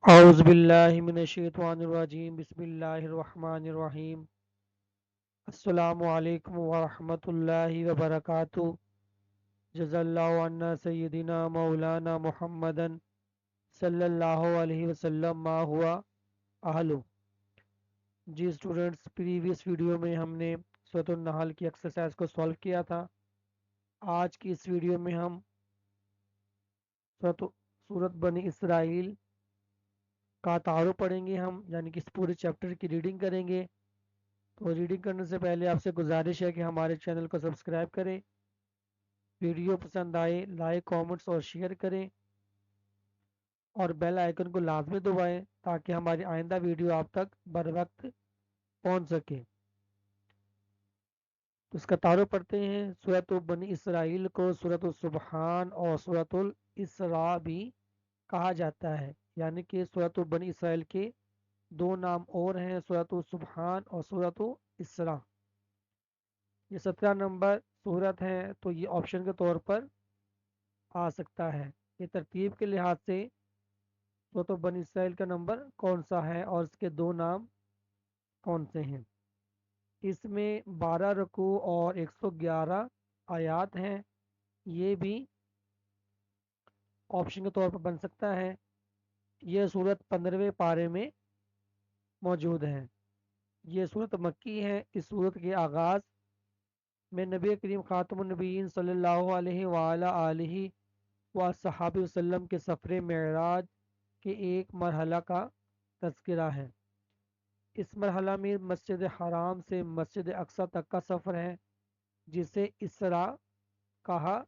اعوذ باللہ من الشیطان الرجیم بسم اللہ الرحمن الرحیم السلام علیکم ورحمۃ اللہ وبرکاتہ جزا اللہ عنا سیدنا مولانا محمدن صلی اللہ علیہ وسلم ما ہوا اہلو۔ جی اسٹوڈنٹس، پریویس ویڈیو میں ہم نے سورۃ النحل کی ایکسرسائز کو سولو کیا تھا۔ آج کی اس ویڈیو میں ہم سورۃ بنی اسرائیل کا تعارف پڑھیں گے، ہم یعنی کہ اس پورے چیپٹر کی ریڈنگ کریں گے۔ تو ریڈنگ کرنے سے پہلے آپ سے گزارش ہے کہ ہمارے چینل کو سبسکرائب کریں، ویڈیو پسند آئے لائک کامنٹس اور شیئر کریں، اور بیل آئیکن کو لازمی دبائیں تاکہ ہماری آئندہ ویڈیو آپ تک بر وقت پہنچ سکے۔ اس کا تعارف پڑھتے ہیں۔ سورۃ بنی اسرائیل کو سورۃ السبحان اور سورۃ الاسراء بھی کہا جاتا ہے، یعنی کہ سورۃ بنی اسرائیل کے دو نام اور ہیں، سورۃ السبحان اور سورۃ الاسراء۔ یہ 17 نمبر صورت ہے تو یہ آپشن کے طور پر آ سکتا ہے۔ یہ ترتیب کے لحاظ سے سورۃ بنی اسرائیل کا نمبر کون سا ہے اور اس کے دو نام کون سے ہیں۔ اس میں 12 رکوع اور 111 آیات ہیں، یہ بھی آپشن کے طور پر بن سکتا ہے۔ یہ صورت 15ویں پارے میں موجود ہے۔ یہ صورت مکی ہے۔ اس صورت کے آغاز میں نبی کریم خاتم النبیین صلی اللہ علیہ وآلہ وصحابہ وسلم کے سفر معراج کے ایک مرحلہ کا تذکرہ ہے۔ اس مرحلہ میں مسجد حرام سے مسجد اقصی تک کا سفر ہے، جسے اسراء کہا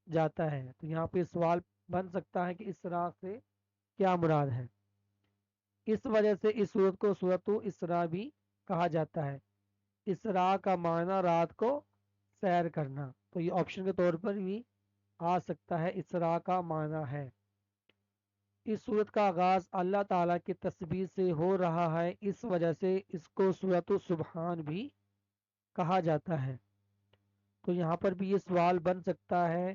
جاتا ہے۔ تو یہاں پہ سوال بن سکتا ہے کہ اسراء سے کیا مراد ہے۔ اس وجہ سے اس صورت کو سورۃ الاسراء بھی کہا جاتا ہے۔ اسراء کا معنی رات کو سیر کرنا، تو یہ آپشن کے طور پر بھی آ سکتا ہے، اسراء کا معنی ہے۔ اس صورت کا آغاز اللہ تعالیٰ کی تسبیح سے ہو رہا ہے، اس وجہ سے اس کو سورۃ السبحان بھی کہا جاتا ہے۔ تو یہاں پر بھی یہ سوال بن سکتا ہے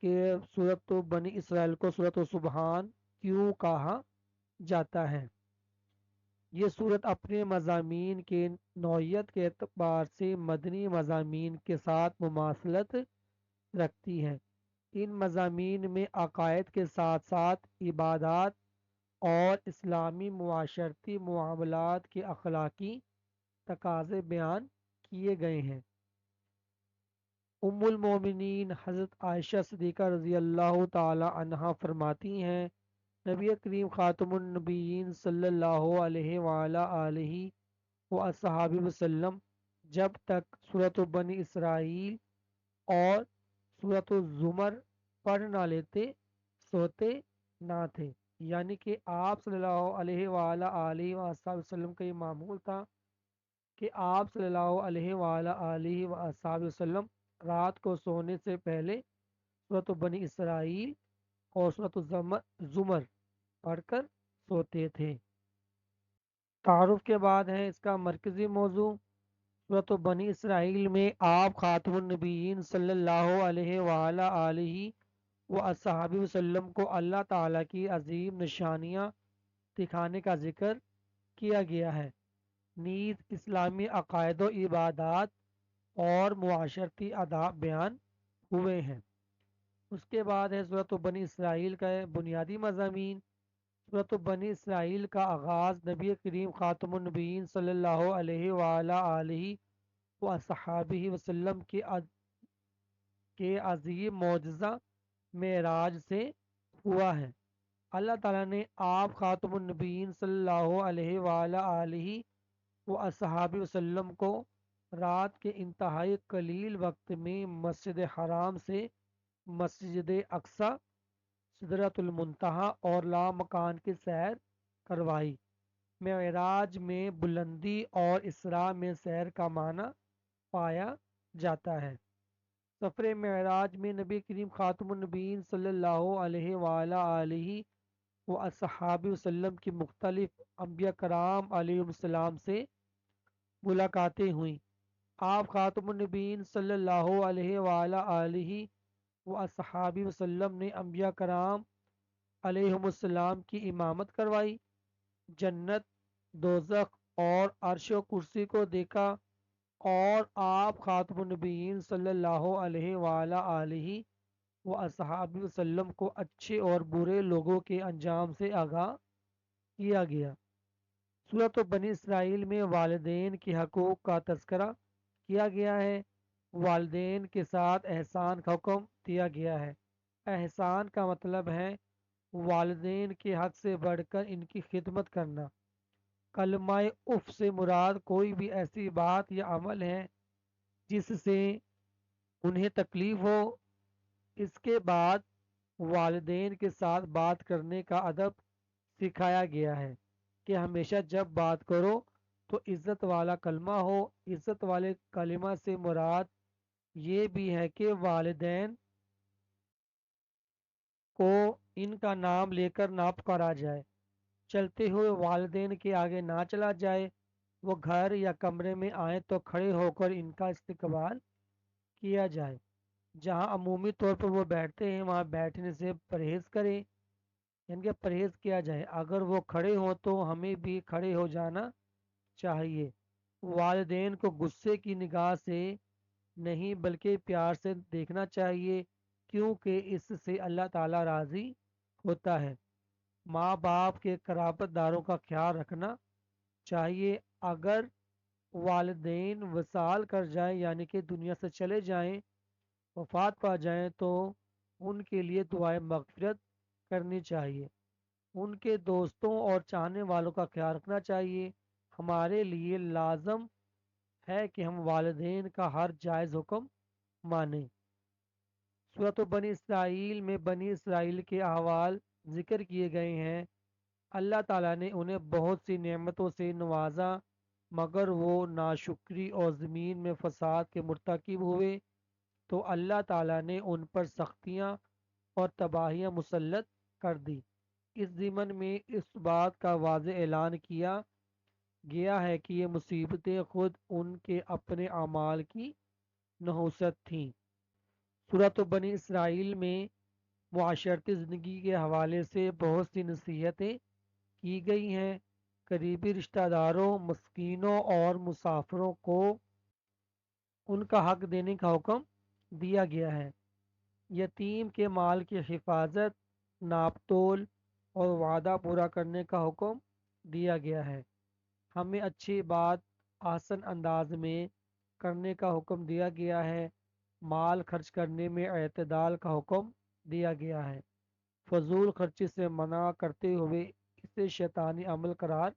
کہ سورۃ بنی اسرائیل کو سورۃ السبحان کیوں کہا جاتا ہے۔ یہ صورت اپنے مضامین کے نوعیت کے اعتبار سے مدنی مضامین کے ساتھ مماثلت رکھتی ہے۔ ان مضامین میں عقائد کے ساتھ ساتھ عبادات اور اسلامی معاشرتی معاملات کے اخلاقی تقاضے بیان کیے گئے ہیں۔ ام المومنین حضرت عائشہ صدیقہ رضی اللہ تعالی عنہا فرماتی ہیں، نبی کریم خاتم النبیین صلی اللہ علیہ وآلہ وصحابہ وسلم جب تک سورۃ بنی اسرائیل اور سورۃ الزمر پڑھ نہ لیتے سوتے نہ تھے، یعنی کہ آپ صلی اللہ علیہ وآلہ وسلم کا یہ معمول تھا کہ آپ صلی اللہ علیہ وآلہ وسلم رات کو سونے سے پہلے سورۃ بنی اسرائیل اور سورۃ الزمر پڑھ کر سوتے تھے۔ تعارف کے بعد ہے اس کا مرکزی موضوع۔ سورۃ بنی اسرائیل میں آپ خاتم النبیین صلی اللہ علیہ وآلہ وصحابہ وسلم کو اللہ تعالیٰ کی عظیم نشانیاں دکھانے کا ذکر کیا گیا ہے، نیز اسلامی عقائد و عبادات اور معاشرتی آداب بیان ہوئے ہیں۔ اس کے بعد ہے سورۃ بنی اسرائیل کا بنیادی مضامین۔ سورۃ بنی اسرائیل کا آغاز نبی کریم خاتم النبیین صلی اللہ علیہ وآلہ وصحابہ وسلم کے عظیم معجزہ معراج سے ہوا ہے۔ اللہ تعالیٰ نے آپ خاتم النبیین صلی اللہ علیہ وآلہ وصحابہ وسلم کو رات کے انتہائی قلیل وقت میں مسجد حرام سے مسجد اقصی، سدرۃ المنتہا اور لامکان کی سیر کروائی۔ معراج میں بلندی اور اسراء میں سیر کا معنی پایا جاتا ہے۔ سفر معراج میں نبی کریم خاتم النبیین صلی اللہ علیہ وآلہ وصحابہ وسلم کی مختلف انبیاء کرام علیہ السلام سے ملاقاتیں ہوئیں۔ آپ خاتم النبیین صلی اللہ علیہ وآلہ وصحابہ وسلم نے انبیاء کرام علیہم السلام کی امامت کروائی، جنت، دوزخ اور عرش و کرسی کو دیکھا، اور آپ خاتم النبیین صلی اللہ علیہ وآلہ آلہ و اصحابہ وسلم کو اچھے اور برے لوگوں کے انجام سے آگاہ کیا گیا۔ سورۃ بنی اسرائیل میں والدین کے حقوق کا تذکرہ کیا گیا ہے۔ والدین کے ساتھ احسان کا حکم دیا گیا ہے۔ احسان کا مطلب ہے والدین کے حق سے بڑھ کر ان کی خدمت کرنا۔ کلمہ اف سے مراد کوئی بھی ایسی بات یا عمل ہے جس سے انہیں تکلیف ہو۔ اس کے بعد والدین کے ساتھ بات کرنے کا ادب سکھایا گیا ہے کہ ہمیشہ جب بات کرو تو عزت والا کلمہ ہو۔ عزت والے کلمہ سے مراد یہ بھی ہے کہ والدین کو ان کا نام لے کر نہ پکارا جائے، چلتے ہوئے والدین کے آگے نہ چلا جائے، وہ گھر یا کمرے میں آئیں تو کھڑے ہو کر ان کا استقبال کیا جائے، جہاں عمومی طور پر وہ بیٹھتے ہیں وہاں بیٹھنے سے پرہیز کریں، یعنی کہ پرہیز کیا جائے۔ اگر وہ کھڑے ہوں تو ہمیں بھی کھڑے ہو جانا چاہیے۔ والدین کو غصے کی نگاہ سے نہیں بلکہ پیار سے دیکھنا چاہیے، کیونکہ اس سے اللہ تعالی راضی ہوتا ہے۔ ماں باپ کے قرابت داروں کا خیال رکھنا چاہیے۔ اگر والدین وصال کر جائیں یعنی کہ دنیا سے چلے جائیں، وفات پا جائیں، تو ان کے لیے دعائیں مغفرت کرنی چاہیے۔ ان کے دوستوں اور چاہنے والوں کا خیال رکھنا چاہیے۔ ہمارے لیے لازم ہے کہ ہم والدین کا ہر جائز حکم مانیں۔ سورۃ بنی اسرائیل میں بنی اسرائیل کے احوال ذکر کیے گئے ہیں۔ اللہ تعالیٰ نے انہیں بہت سی نعمتوں سے نوازا، مگر وہ ناشکری اور زمین میں فساد کے مرتکب ہوئے تو اللہ تعالیٰ نے ان پر سختیاں اور تباہیاں مسلط کر دی۔ اس ضمن میں اس بات کا واضح اعلان کیا گیا ہے کہ یہ مصیبتیں خود ان کے اپنے اعمال کی نحوست تھیں۔ سورۃ بنی اسرائیل میں معاشرتی زندگی کے حوالے سے بہت سی نصیحتیں کی گئی ہیں۔ قریبی رشتہ داروں، مسکینوں اور مسافروں کو ان کا حق دینے کا حکم دیا گیا ہے۔ یتیم کے مال کی حفاظت، ناپ تول اور وعدہ پورا کرنے کا حکم دیا گیا ہے۔ ہمیں اچھی بات آسن انداز میں کرنے کا حکم دیا گیا ہے۔ مال خرچ کرنے میں اعتدال کا حکم دیا گیا ہے۔ فضول خرچی سے منع کرتے ہوئے اسے شیطانی عمل قرار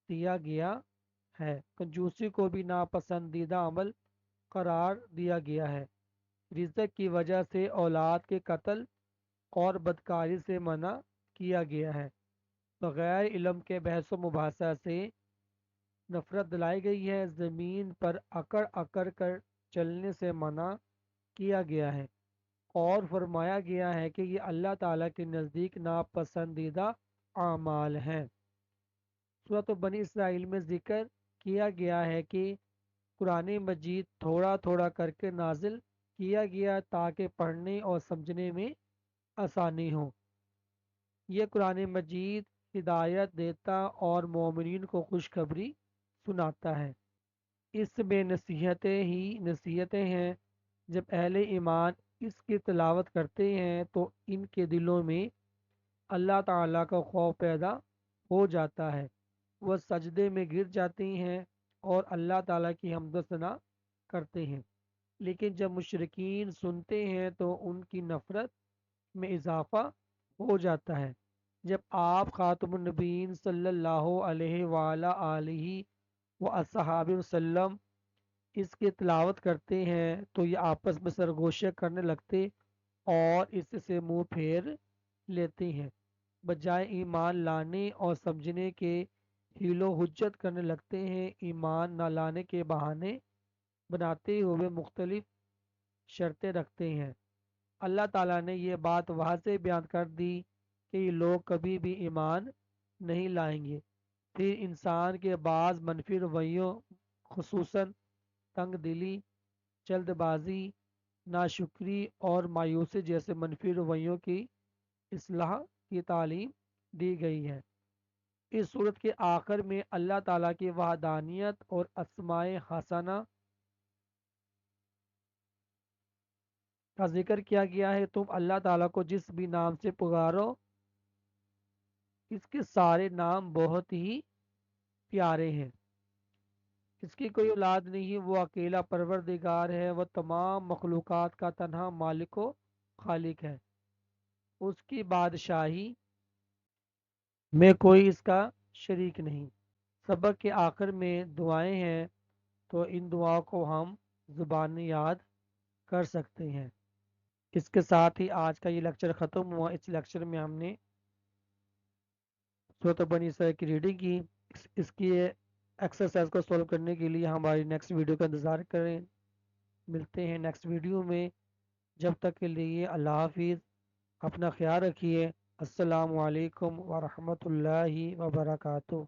دیا گیا ہے۔ کنجوسی کو بھی ناپسندیدہ عمل قرار دیا گیا ہے۔ رزق کی وجہ سے اولاد کے قتل اور بدکاری سے منع کیا گیا ہے۔ بغیر علم کے بحث و مباحثہ سے نفرت دلائی گئی ہے۔ زمین پر اکڑ اکڑ کر چلنے سے منع کیا گیا ہے اور فرمایا گیا ہے کہ یہ اللہ تعالیٰ کے نزدیک ناپسندیدہ اعمال ہیں۔ سورۃ بنی اسرائیل میں ذکر کیا گیا ہے کہ قرآن مجید تھوڑا تھوڑا کر کے نازل کیا گیا تاکہ پڑھنے اور سمجھنے میں آسانی ہو۔ یہ قرآن مجید ہدایت دیتا اور مومنین کو خوشخبری سناتا ہے۔ اس میں نصیحتیں ہی نصیحتیں ہیں۔ جب اہل ایمان اس کی تلاوت کرتے ہیں تو ان کے دلوں میں اللہ تعالیٰ کا خوف پیدا ہو جاتا ہے، وہ سجدے میں گر جاتے ہیں اور اللہ تعالیٰ کی حمد و ثنا کرتے ہیں۔ لیکن جب مشرکین سنتے ہیں تو ان کی نفرت میں اضافہ ہو جاتا ہے۔ جب آپ خاتم النبیین صلی اللہ علیہ وآلہ آلہ و اصحابہ وسلم اس کی تلاوت کرتے ہیں تو یہ آپس میں سرگوشے کرنے لگتے اور اس سے منہ پھیر لیتے ہیں، بجائے ایمان لانے اور سمجھنے کے حیل و حجت کرنے لگتے ہیں۔ ایمان نہ لانے کے بہانے بناتے ہوئے مختلف شرطیں رکھتے ہیں۔ اللہ تعالیٰ نے یہ بات واضح بیان کر دی کہ یہ لوگ کبھی بھی ایمان نہیں لائیں گے۔ پھر انسان کے بعض منفی رویوں، خصوصاً تنگ دلی، جلد بازی، ناشکری اور مایوسی جیسے منفی رویوں کی اصلاح کی تعلیم دی گئی ہے۔ اس صورت کے آخر میں اللہ تعالیٰ کی وحدانیت اور اسماء حسنہ کا ذکر کیا گیا ہے۔ تم اللہ تعالیٰ کو جس بھی نام سے پکارو اس کے سارے نام بہت ہی پیارے ہیں۔ اس کی کوئی اولاد نہیں، وہ اکیلا پروردگار ہے، وہ تمام مخلوقات کا تنہا مالک و خالق ہے، اس کی بادشاہی میں کوئی اس کا شریک نہیں۔ سبق کے آخر میں دعائیں ہیں، تو ان دعاؤں کو ہم زبانی یاد کر سکتے ہیں۔ اس کے ساتھ ہی آج کا یہ لیکچر ختم ہوا۔ اس لیکچر میں ہم نے سورۃ بنی اسرائیل کی ریڈنگ کی۔ اس کی ایکسرسائز کو سولو کرنے کے لیے ہماری نیکسٹ ویڈیو کا انتظار کریں۔ ملتے ہیں نیکسٹ ویڈیو میں، جب تک کے لیے اللہ حافظ، اپنا خیال رکھیے۔ السلام علیکم ورحمۃ اللہ وبرکاتہ۔